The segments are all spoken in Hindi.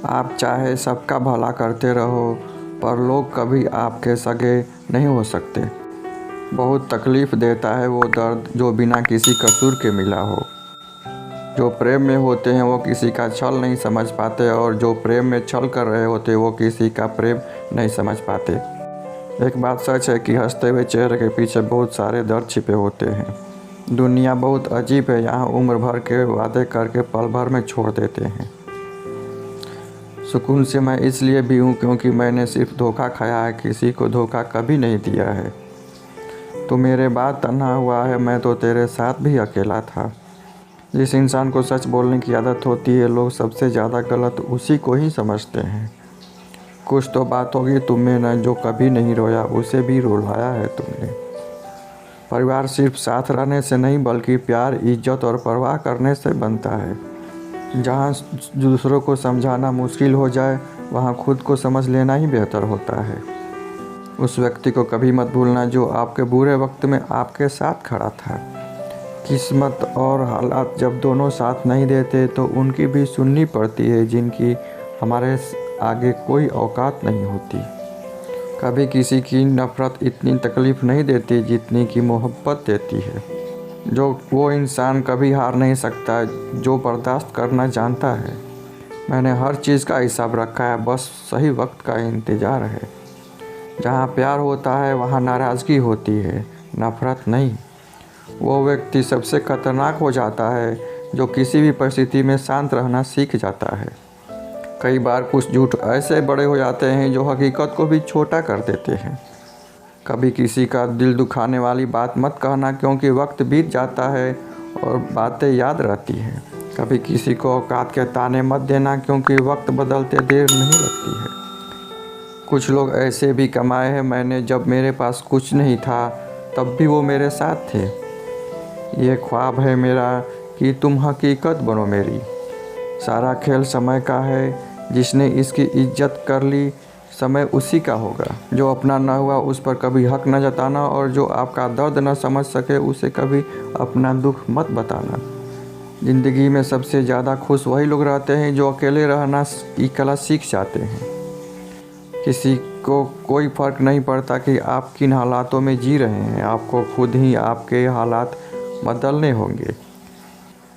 आप चाहे सबका भला करते रहो, पर लोग कभी आपके सगे नहीं हो सकते। बहुत तकलीफ़ देता है वो दर्द जो बिना किसी कसूर के मिला हो। जो प्रेम में होते हैं वो किसी का छल नहीं समझ पाते, और जो प्रेम में छल कर रहे होते वो किसी का प्रेम नहीं समझ पाते। एक बात सच है कि हंसते हुए चेहरे के पीछे बहुत सारे दर्द छिपे होते हैं। दुनिया बहुत अजीब है, यहाँ उम्र भर के वादे करके पल भर में छोड़ देते हैं। सुकून से मैं इसलिए भी हूँ क्योंकि मैंने सिर्फ धोखा खाया है, किसी को धोखा कभी नहीं दिया है। तू मेरे बाद तन्हा हुआ है, मैं तो तेरे साथ भी अकेला था। जिस इंसान को सच बोलने की आदत होती है, लोग सबसे ज़्यादा गलत उसी को ही समझते हैं। कुछ तो बात होगी तुम में न, जो कभी नहीं रोया उसे भी रुलाया है तुमने। परिवार सिर्फ साथ रहने से नहीं बल्कि प्यार, इज्जत और परवाह करने से बनता है। जहाँ दूसरों को समझाना मुश्किल हो जाए, वहाँ खुद को समझ लेना ही बेहतर होता है। उस व्यक्ति को कभी मत भूलना जो आपके बुरे वक्त में आपके साथ खड़ा था। किस्मत और हालात जब दोनों साथ नहीं देते तो उनकी भी सुननी पड़ती है, जिनकी हमारे आगे कोई औकात नहीं होती। कभी किसी की नफ़रत इतनी तकलीफ़ नहीं देती जितनी कि मोहब्बत देती है। जो वो इंसान कभी हार नहीं सकता जो बर्दाश्त करना जानता है। मैंने हर चीज़ का हिसाब रखा है, बस सही वक्त का इंतज़ार है। जहाँ प्यार होता है वहाँ नाराज़गी होती है, नफ़रत नहीं। वो व्यक्ति सबसे खतरनाक हो जाता है जो किसी भी परिस्थिति में शांत रहना सीख जाता है। कई बार कुछ झूठ ऐसे बड़े हो जाते हैं जो हकीकत को भी छोटा कर देते हैं। कभी किसी का दिल दुखाने वाली बात मत कहना, क्योंकि वक्त बीत जाता है और बातें याद रहती हैं। कभी किसी को औकात के ताने मत देना, क्योंकि वक्त बदलते देर नहीं लगती है। कुछ लोग ऐसे भी कमाए हैं मैंने, जब मेरे पास कुछ नहीं था तब भी वो मेरे साथ थे। ये ख्वाब है मेरा कि तुम हकीकत बनो मेरी। सारा खेल समय का है, जिसने इसकी इज्जत कर ली समय उसी का होगा। जो अपना न हुआ उस पर कभी हक न जताना, और जो आपका दर्द न समझ सके उसे कभी अपना दुख मत बताना। ज़िंदगी में सबसे ज़्यादा खुश वही लोग रहते हैं जो अकेले रहना की कला सीख जाते हैं। किसी को कोई फ़र्क नहीं पड़ता कि आप किन हालातों में जी रहे हैं, आपको खुद ही आपके हालात बदलने होंगे।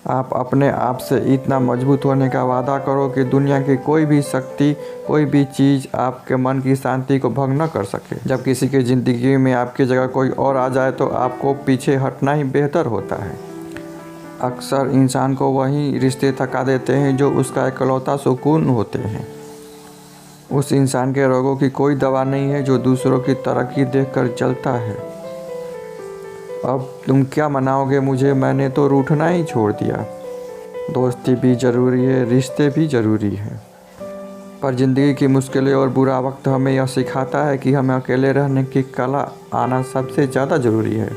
आप अपने आप से इतना मजबूत होने का वादा करो कि दुनिया की कोई भी शक्ति, कोई भी चीज़ आपके मन की शांति को भंग न कर सके। जब किसी की ज़िंदगी में आपकी जगह कोई और आ जाए तो आपको पीछे हटना ही बेहतर होता है। अक्सर इंसान को वही रिश्ते थका देते हैं जो उसका इकलौता सुकून होते हैं। उस इंसान के रोगों की कोई दवा नहीं है जो दूसरों की तरक्की देखकर जलता है। अब तुम क्या मनाओगे मुझे, मैंने तो रूठना ही छोड़ दिया। दोस्ती भी ज़रूरी है, रिश्ते भी ज़रूरी हैं, पर ज़िंदगी की मुश्किलें और बुरा वक्त हमें यह सिखाता है कि हमें अकेले रहने की कला आना सबसे ज़्यादा ज़रूरी है।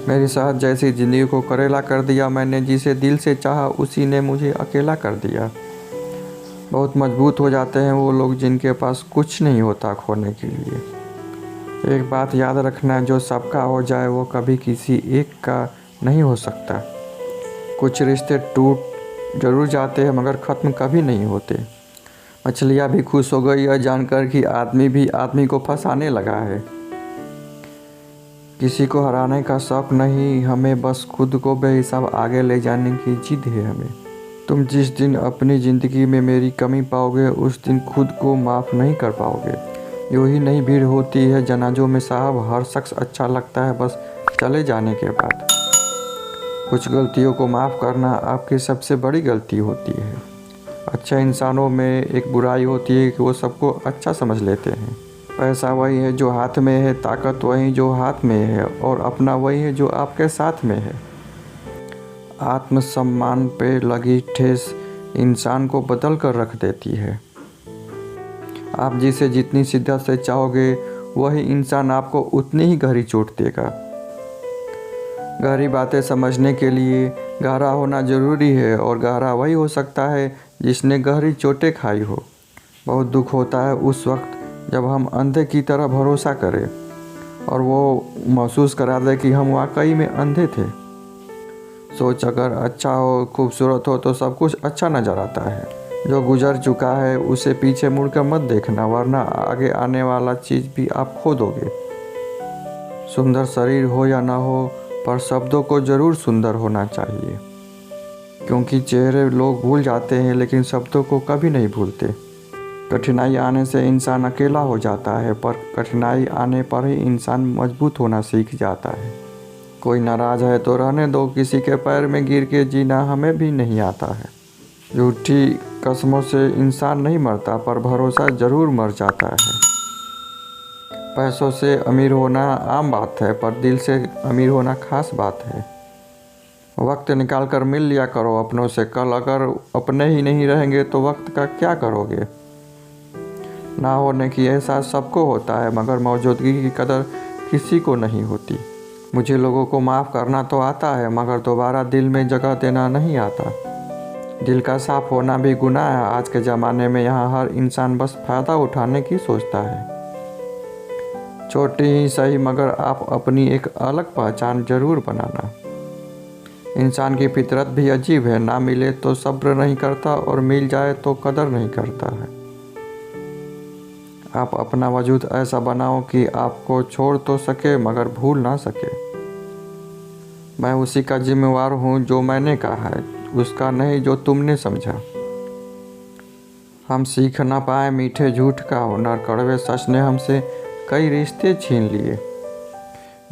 मेरी शहद जैसी ज़िंदगी को करेला कर दिया मैंने, जिसे दिल से चाहा उसी ने मुझे अकेला कर दिया। बहुत मजबूत हो जाते हैं वो लोग जिनके पास कुछ नहीं होता खोने के लिए। एक बात याद रखना, जो सबका हो जाए वो कभी किसी एक का नहीं हो सकता। कुछ रिश्ते टूट जरूर जाते हैं मगर ख़त्म कभी नहीं होते। मछलियाँ भी खुश हो गई यह जानकर कि आदमी भी आदमी को फंसाने लगा है। किसी को हराने का शौक़ नहीं हमें, बस खुद को बेहिसाब आगे ले जाने की जिद है हमें। तुम जिस दिन अपनी ज़िंदगी में मेरी कमी पाओगे उस दिन खुद को माफ़ नहीं कर पाओगे। यूँ ही नहीं भीड़ होती है जनाजों में साहब, हर शख्स अच्छा लगता है बस चले जाने के बाद। कुछ गलतियों को माफ़ करना आपकी सबसे बड़ी गलती होती है। अच्छे इंसानों में एक बुराई होती है कि वो सबको अच्छा समझ लेते हैं। पैसा वही है जो हाथ में है, ताकत वही जो हाथ में है, और अपना वही है जो आपके साथ में है। आत्मसम्मान पे लगी ठेस इंसान को बदल कर रख देती है। आप जिसे जितनी शिद्दत से चाहोगे वही इंसान आपको उतनी ही गहरी चोट देगा। गहरी बातें समझने के लिए गहरा होना ज़रूरी है, और गहरा वही हो सकता है जिसने गहरी चोटें खाई हो। बहुत दुख होता है उस वक्त जब हम अंधे की तरह भरोसा करें और वो महसूस करा दे कि हम वाकई में अंधे थे। सोच अगर अच्छा हो, खूबसूरत हो तो सब कुछ अच्छा नज़र आता है। जो गुजर चुका है उसे पीछे मुड़कर मत देखना, वरना आगे आने वाला चीज़ भी आप खो दोगे। सुंदर शरीर हो या ना हो, पर शब्दों को ज़रूर सुंदर होना चाहिए, क्योंकि चेहरे लोग भूल जाते हैं लेकिन शब्दों को कभी नहीं भूलते। कठिनाई आने से इंसान अकेला हो जाता है, पर कठिनाई आने पर ही इंसान मजबूत होना सीख जाता है। कोई नाराज़ है तो रहने दो, किसी के पैर में गिर के जीना हमें भी नहीं आता है। झूठी कसमों से इंसान नहीं मरता, पर भरोसा ज़रूर मर जाता है। पैसों से अमीर होना आम बात है, पर दिल से अमीर होना खास बात है। वक्त निकाल कर मिल लिया करो अपनों से, कल अगर अपने ही नहीं रहेंगे तो वक्त का क्या करोगे। ना होने की एहसास सबको होता है, मगर मौजूदगी की कदर किसी को नहीं होती। मुझे लोगों को माफ़ करना तो आता है, मगर दोबारा दिल में जगह देना नहीं आता। दिल का साफ होना भी गुनाह है। आज के ज़माने में यहाँ हर इंसान बस फ़ायदा उठाने की सोचता है। छोटी ही सही, मगर आप अपनी एक अलग पहचान ज़रूर बनाना। इंसान की फितरत भी अजीब है, ना मिले तो सब्र नहीं करता और मिल जाए तो कदर नहीं करता है। आप अपना वजूद ऐसा बनाओ कि आपको छोड़ तो सके मगर भूल ना सके। मैं उसी का जिम्मेवार हूँ जो मैंने कहा है, उसका नहीं जो तुमने समझा। हम सीख ना पाए मीठे झूठ का हुनर, कड़वे सच ने हमसे कई रिश्ते छीन लिए।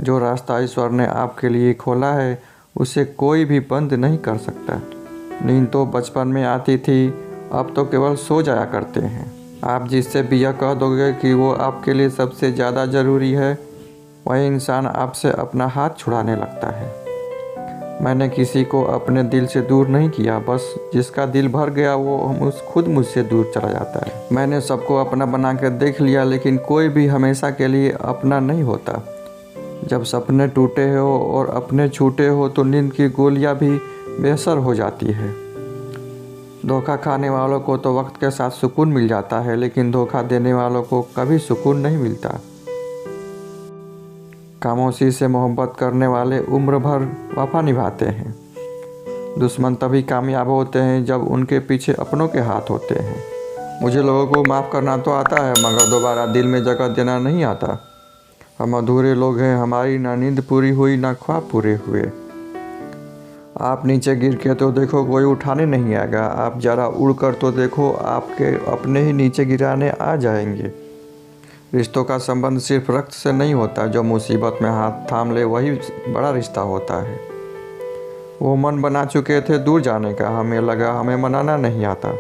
जो रास्ता ईश्वर ने आपके लिए खोला है उसे कोई भी बंद नहीं कर सकता। नींद तो बचपन में आती थी, अब तो केवल सो जाया करते हैं। आप जिससे भी यह कह दोगे कि वो आपके लिए सबसे ज़्यादा ज़रूरी है, वही इंसान आपसे अपना हाथ छुड़ाने लगता है। मैंने किसी को अपने दिल से दूर नहीं किया, बस जिसका दिल भर गया वो खुद मुझसे दूर चला जाता है। मैंने सबको अपना बना कर देख लिया, लेकिन कोई भी हमेशा के लिए अपना नहीं होता। जब सपने टूटे हो और अपने छूटे हो तो नींद की गोलियां भी बेअसर हो जाती है। धोखा खाने वालों को तो वक्त के साथ सुकून मिल जाता है, लेकिन धोखा देने वालों को कभी सुकून नहीं मिलता। खामोशी से मोहब्बत करने वाले उम्र भर वफा निभाते हैं। दुश्मन तभी कामयाब होते हैं जब उनके पीछे अपनों के हाथ होते हैं। मुझे लोगों को माफ़ करना तो आता है, मगर दोबारा दिल में जगह देना नहीं आता। हम अधूरे लोग हैं, हमारी ना नींद पूरी हुई ना ख्वाब पूरे हुए। आप नीचे गिर के तो देखो, कोई उठाने नहीं आएगा। आप ज़रा उड़ कर तो देखो, आपके अपने ही नीचे गिराने आ जाएंगे। रिश्तों का संबंध सिर्फ रक्त से नहीं होता, जो मुसीबत में हाथ थाम ले वही बड़ा रिश्ता होता है। वो मन बना चुके थे दूर जाने का, हमें लगा हमें मनाना नहीं आता।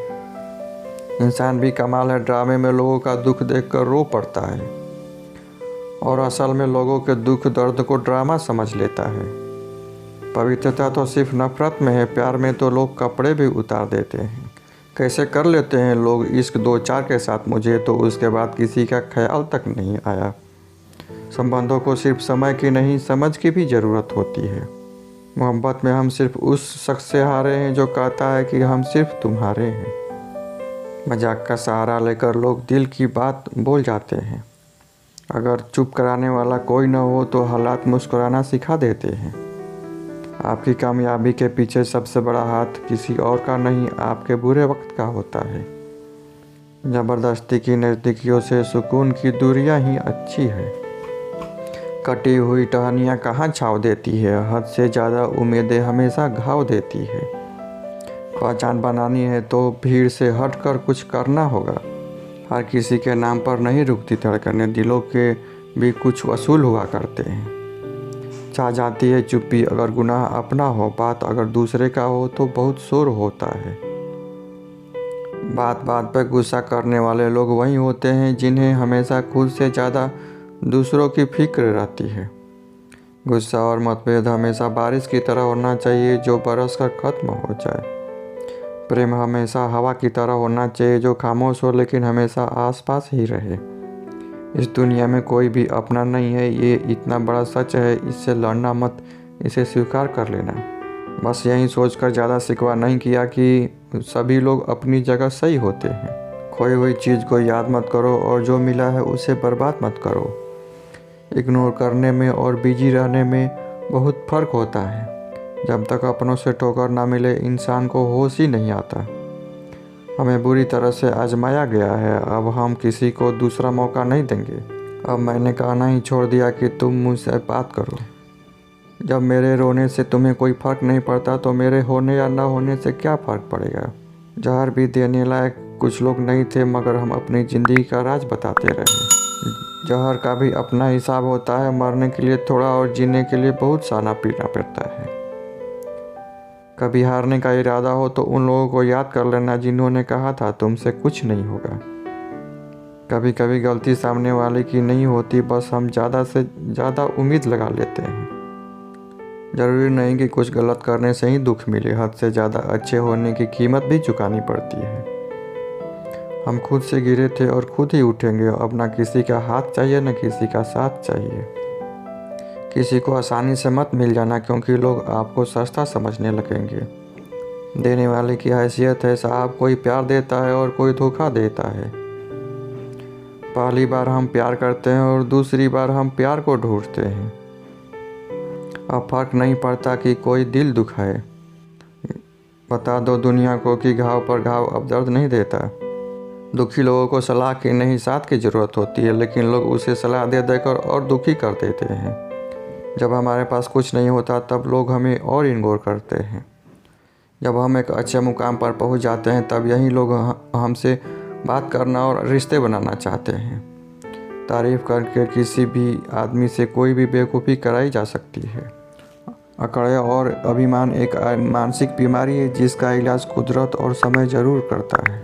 इंसान भी कमाल है, ड्रामे में लोगों का दुख देखकर रो पड़ता है और असल में लोगों के दुख दर्द को ड्रामा समझ लेता है। पवित्रता तो सिर्फ नफरत में है, प्यार में तो लोग कपड़े भी उतार देते हैं। कैसे कर लेते हैं लोग इश्क दो चार के साथ, मुझे तो उसके बाद किसी का ख्याल तक नहीं आया। संबंधों को सिर्फ समय की नहीं समझ की भी ज़रूरत होती है। मोहब्बत में हम सिर्फ उस शख्स से हारे हैं जो कहता है कि हम सिर्फ तुम्हारे हैं। मजाक का सहारा लेकर लोग दिल की बात बोल जाते हैं। अगर चुप कराने वाला कोई न हो तो हालात मुस्कुराना सिखा देते हैं। आपकी कामयाबी के पीछे सबसे बड़ा हाथ किसी और का नहीं, आपके बुरे वक्त का होता है। ज़बरदस्ती की नज़दीकियों से सुकून की दूरियां ही अच्छी है। कटी हुई टहनियाँ कहाँ छाँव देती है, हद से ज़्यादा उम्मीदें हमेशा घाव देती है। पहचान बनानी है तो भीड़ से हट कर कुछ करना होगा। हर किसी के नाम पर नहीं रुकती धड़कनें, दिलों के भी कुछ वसूल हुआ करते हैं। चाह जाती है चुप्पी अगर गुनाह अपना हो, बात अगर दूसरे का हो तो बहुत शोर होता है। बात बात पर गुस्सा करने वाले लोग वही होते हैं जिन्हें हमेशा खुद से ज़्यादा दूसरों की फिक्र रहती है। गुस्सा और मतभेद हमेशा बारिश की तरह होना चाहिए जो बरस कर ख़त्म हो जाए। प्रेम हमेशा हवा की तरह होना चाहिए जो खामोश हो लेकिन हमेशा आसपास ही रहे। इस दुनिया में कोई भी अपना नहीं है, ये इतना बड़ा सच है। इससे लड़ना मत, इसे स्वीकार कर लेना। बस यही सोचकर ज़्यादा शिकवा नहीं किया कि सभी लोग अपनी जगह सही होते हैं। खोई हुई चीज़ को याद मत करो और जो मिला है उसे बर्बाद मत करो। इग्नोर करने में और बिजी रहने में बहुत फ़र्क होता है। जब तक अपनों से ठोकर ना मिले इंसान को होश ही नहीं आता। हमें बुरी तरह से आजमाया गया है, अब हम किसी को दूसरा मौका नहीं देंगे। अब मैंने कहना ही छोड़ दिया कि तुम मुझसे बात करो। जब मेरे रोने से तुम्हें कोई फ़र्क नहीं पड़ता तो मेरे होने या ना होने से क्या फ़र्क पड़ेगा। जहर भी देने लायक कुछ लोग नहीं थे, मगर हम अपनी ज़िंदगी का राज बताते रहे। जहर का भी अपना हिसाब होता है, मरने के लिए थोड़ा और जीने के लिए बहुत साना पीना पड़ता है। कभी हारने का इरादा हो तो उन लोगों को याद कर लेना जिन्होंने कहा था तुमसे कुछ नहीं होगा। कभी कभी गलती सामने वाले की नहीं होती, बस हम ज़्यादा से ज़्यादा उम्मीद लगा लेते हैं। ज़रूरी नहीं कि कुछ गलत करने से ही दुख मिले, हद से ज़्यादा अच्छे होने की कीमत भी चुकानी पड़ती है। हम खुद से गिरे थे और खुद ही उठेंगे। अब ना किसी का हाथ चाहिए न किसी का साथ चाहिए। किसी को आसानी से मत मिल जाना, क्योंकि लोग आपको सस्ता समझने लगेंगे। देने वाले की हैसियत है साहब, कोई प्यार देता है और कोई धोखा देता है। पहली बार हम प्यार करते हैं और दूसरी बार हम प्यार को ढूंढते हैं। अब फर्क नहीं पड़ता कि कोई दिल दुखाए। बता दो दुनिया को कि घाव पर घाव अब दर्द नहीं देता। दुखी लोगों को सलाह की नहीं साथ की ज़रूरत होती है, लेकिन लोग उसे सलाह दे देकर और दुखी कर देते हैं। जब हमारे पास कुछ नहीं होता तब लोग हमें और इग्नोर करते हैं। जब हम एक अच्छे मुकाम पर पहुंच जाते हैं तब यही लोग हमसे बात करना और रिश्ते बनाना चाहते हैं। तारीफ़ करके किसी भी आदमी से कोई भी बेवकूफ़ी कराई जा सकती है। अकड़ और अभिमान एक मानसिक बीमारी है जिसका इलाज कुदरत और समय ज़रूर करता है।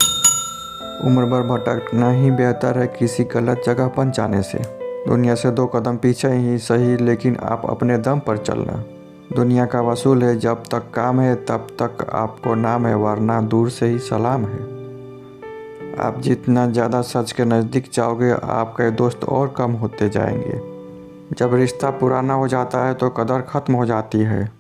उम्र भर भटकना ही बेहतर है किसी गलत जगह पर जाने से। दुनिया से 2 कदम पीछे ही सही, लेकिन आप अपने दम पर चलना। दुनिया का वसूल है, जब तक काम है तब तक आपको नाम है, वरना दूर से ही सलाम है। आप जितना ज़्यादा सच के नज़दीक जाओगे आपके दोस्त और कम होते जाएंगे। जब रिश्ता पुराना हो जाता है तो कदर ख़त्म हो जाती है।